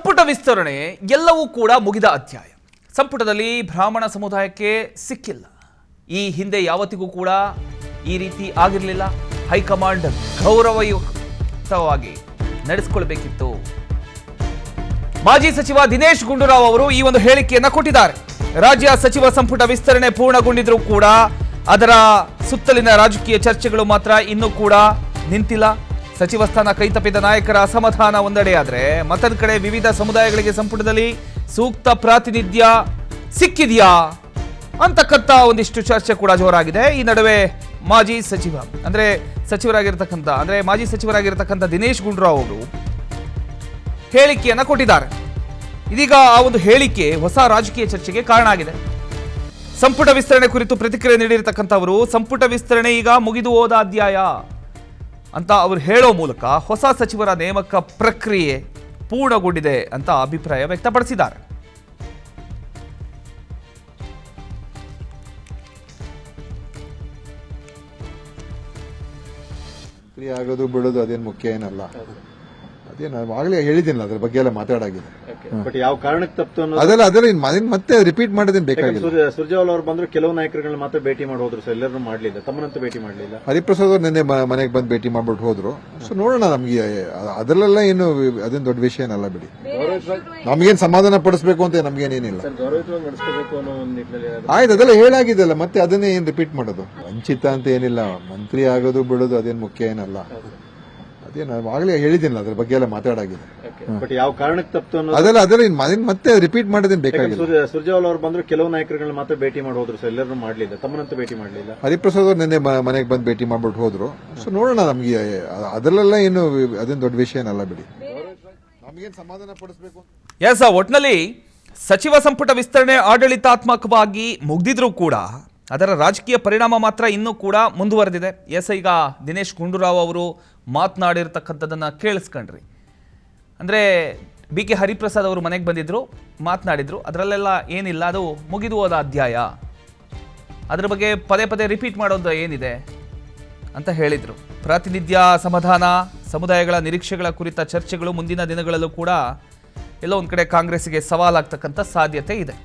ಸಂಪುಟ ವಿಸ್ತರಣೆ ಎಲ್ಲವೂ ಕೂಡ ಮುಗಿದ ಅಧ್ಯಾಯ. ಸಂಪುಟದಲ್ಲಿ ಬ್ರಾಹ್ಮಣ ಸಮುದಾಯಕ್ಕೆ ಸಿಕ್ಕಿಲ್ಲ. ಈ ಹಿಂದೆ ಯಾವತ್ತಿಗೂ ಕೂಡ ಈ ರೀತಿ ಆಗಿರಲಿಲ್ಲ. ಹೈಕಮಾಂಡ್ ಗೌರವಯುತವಾಗಿ ನಡೆಸಿಕೊಳ್ಳಬೇಕಿತ್ತು. ಮಾಜಿ ಸಚಿವ ದಿನೇಶ್ ಗುಂಡೂರಾವ್ ಅವರು ಈ ಒಂದು ಹೇಳಿಕೆಯನ್ನ ಕೊಟ್ಟಿದ್ದಾರೆ. ರಾಜ್ಯ ಸಚಿವ ಸಂಪುಟ ವಿಸ್ತರಣೆ ಪೂರ್ಣಗೊಂಡಿದ್ರೂ ಕೂಡ ಅದರ ಸುತ್ತಲಿನ ರಾಜಕೀಯ ಚರ್ಚೆಗಳು ಮಾತ್ರ ಇನ್ನೂ ಕೂಡ ನಿಂತಿಲ್ಲ. ಸಚಿವ ಸ್ಥಾನ ಕೈತಪ್ಪಿದ ನಾಯಕರ ಅಸಮಾಧಾನ ಒಂದೆಡೆಯಾದ್ರೆ ಮತ್ತೊಂದು ಕಡೆ ವಿವಿಧ ಸಮುದಾಯಗಳಿಗೆ ಸಂಪುಟದಲ್ಲಿ ಸೂಕ್ತ ಪ್ರಾತಿನಿಧ್ಯ ಸಿಕ್ಕಿದೆಯಾ ಅಂತಕ್ಕಂಥ ಒಂದಿಷ್ಟು ಚರ್ಚೆ ಕೂಡ ಜೋರಾಗಿದೆ. ಈ ನಡುವೆ ಮಾಜಿ ಸಚಿವರಾಗಿರ್ತಕ್ಕಂಥ ದಿನೇಶ್ ಗುಂಡೂರಾವ್ ಅವರು ಹೇಳಿಕೆಯನ್ನ ಕೊಟ್ಟಿದ್ದಾರೆ. ಇದೀಗ ಆ ಒಂದು ಹೇಳಿಕೆ ಹೊಸ ರಾಜಕೀಯ ಚರ್ಚೆಗೆ ಕಾರಣ ಆಗಿದೆ. ಸಂಪುಟ ವಿಸ್ತರಣೆ ಕುರಿತು ಪ್ರತಿಕ್ರಿಯೆ ನೀಡಿರ್ತಕ್ಕಂಥವರು ಸಂಪುಟ ವಿಸ್ತರಣೆ ಈಗ ಮುಗಿದು ಹೋದ ಅಧ್ಯಾಯ ಅಂತ ಅವರು ಹೇಳೋ ಮೂಲಕ ಹೊಸ ಸಚಿವರ ನೇಮಕ ಪ್ರಕ್ರಿಯೆ ಪೂರ್ಣಗೊಂಡಿದೆ ಅಂತ ಅಭಿಪ್ರಾಯ ವ್ಯಕ್ತಪಡಿಸಿದ್ದಾರೆ. ಆಗೋದು ಬಿಡೋದು ಅದೇನು ಮುಖ್ಯ ಏನಲ್ಲ. ಅದೇನು ಆಗಲೇ ಹೇಳಿದ್ದೀನಲ್ಲ, ಅದ್ರ ಬಗ್ಗೆ ಎಲ್ಲ ಮಾತಾಡಾಗಿದೆ. ಬಟ್ ಯಾವ ಕಾರಣಕ್ಕೆ ತಪ್ಪು ಅದೆಲ್ಲ ಮತ್ತೆ ರಿಪೀಟ್ ಮಾಡೋದೇನು ಬೇಕಾಗಿಲ್ಲ. ಸುರ್ಜೇವಾಲ ಅವರು ಬಂದ್ರು, ಕೆಲವು ನಾಯಕರುಗಳನ್ನ ಮಾತ್ರ ಭೇಟಿ ಮಾಡಿ ಹೋದ್ರು, ಎಲ್ಲರೂ ಮಾಡ್ಲಿಲ್ಲ, ತಮ್ಮನಂತ ಭೇಟಿ ಮಾಡಲಿಲ್ಲ. ಹರಿಪ್ರಸಾದ್ ಅವರು ನಿನ್ನೆ ಮನೆಗೆ ಬಂದು ಭೇಟಿ ಮಾಡ್ಬಿಟ್ಟು ಹೋದ್ರು. ಸೊ ನೋಡೋಣ, ನಮ್ಗೆ ಅದರಲ್ಲೆಲ್ಲ ಏನು ಅದೇನು ದೊಡ್ಡ ವಿಷಯ ಏನಲ್ಲ ಬಿಡಿ. ನಮ್ಗೇನು ಸಮಾಧಾನ ಪಡಿಸ್ಬೇಕು ಅಂತ ನಮ್ಗೇನೇನಿಲ್ಲ. ಆಯ್ತು, ಅದೆಲ್ಲ ಹೇಳಾಗಿದೆಲ್ಲ, ಮತ್ತೆ ಅದನ್ನೇ ಏನ್ ರಿಪೀಟ್ ಮಾಡೋದು. ವಂಚಿತ ಅಂತ ಏನಿಲ್ಲ, ಮಂತ್ರಿ ಆಗೋದು ಬಿಡೋದು ಅದೇನು ಮುಖ್ಯ ಏನಲ್ಲ. ಅದೇನು ಆಗಲೇ ಹೇಳಿದ್ದೀನಲ್ಲ, ಅದ್ರ ಬಗ್ಗೆ ಎಲ್ಲ ಮಾತಾಡಾಗಿದೆ. ಬಟ್ ಯಾವ ಕಾರಣಕ್ಕೆ ತಪ್ಪು ಅದೆಲ್ಲ ಮತ್ತೆ ರಿಪೀಟ್ ಮಾಡೋದೇನು ಬೇಕಾಗಿಲ್ಲ. ಸುರ್ಜೇವಾಲ ಅವರು ಬಂದ್ರು, ಕೆಲವು ನಾಯಕರುಗಳನ್ನ ಮಾತ್ರ ಭೇಟಿ ಮಾಡಿ ಹೋದ್ರು, ಎಲ್ಲರೂ ಮಾಡ್ಲಿಲ್ಲ, ತಮ್ಮನಂತ ಭೇಟಿ ಮಾಡಲಿಲ್ಲ. ಹರಿಪ್ರಸಾದ್ ಅವರು ನಿನ್ನೆ ಮನೆಗೆ ಬಂದು ಭೇಟಿ ಮಾಡ್ಬಿಟ್ಟು ಹೋದ್ರು. ಸೊ ನೋಡೋಣ, ನಮ್ಗೆ ಅದರಲ್ಲೆಲ್ಲ ಏನು ಅದೇನು ದೊಡ್ಡ ವಿಷಯ ಏನಲ್ಲ ಬಿಡಿ. ನಮ್ಗೇನು ಸಮಾಧಾನ ಪಡಿಸ್ಬೇಕು. ಒಟ್ನಲ್ಲಿ ಸಚಿವ ಸಂಪುಟ ವಿಸ್ತರಣೆ ಆಡಳಿತಾತ್ಮಕವಾಗಿ ಮುಗ್ದಿದ್ರೂ ಕೂಡ ಅದರ ರಾಜಕೀಯ ಪರಿಣಾಮ ಮಾತ್ರ ಇನ್ನೂ ಕೂಡ ಮುಂದುವರೆದಿದೆ. ಈಗ ದಿನೇಶ್ ಗುಂಡೂರಾವ್ ಅವರು ಮಾತನಾಡಿರ್ತಕ್ಕಂಥದ್ದನ್ನು ಕೇಳಿಸ್ಕೊಂಡ್ರಿ. ಅಂದರೆ BK ಹರಿಪ್ರಸಾದ್ ಅವರು ಮನೆಗೆ ಬಂದಿದ್ರು, ಮಾತನಾಡಿದ್ರು. ಅದರಲ್ಲೆಲ್ಲ ಏನಿಲ್ಲ, ಅದು ಮುಗಿದು ಹೋದ ಅಧ್ಯಾಯ, ಅದರ ಬಗ್ಗೆ ಪದೇ ಪದೇ ರಿಪೀಟ್ ಮಾಡೋದು ಏನಿದೆ ಅಂತ ಹೇಳಿದರು. ಪ್ರಾತಿನಿಧ್ಯ ಸಮಾಧಾನ, ಸಮುದಾಯಗಳ ನಿರೀಕ್ಷೆಗಳ ಕುರಿತ ಚರ್ಚೆಗಳು ಮುಂದಿನ ದಿನಗಳಲ್ಲೂ ಕೂಡ ಎಲ್ಲೋ ಒಂದು ಕಡೆ ಕಾಂಗ್ರೆಸ್ಸಿಗೆ ಸವಾಲಾಗ್ತಕ್ಕಂಥ ಸಾಧ್ಯತೆ ಇದೆ.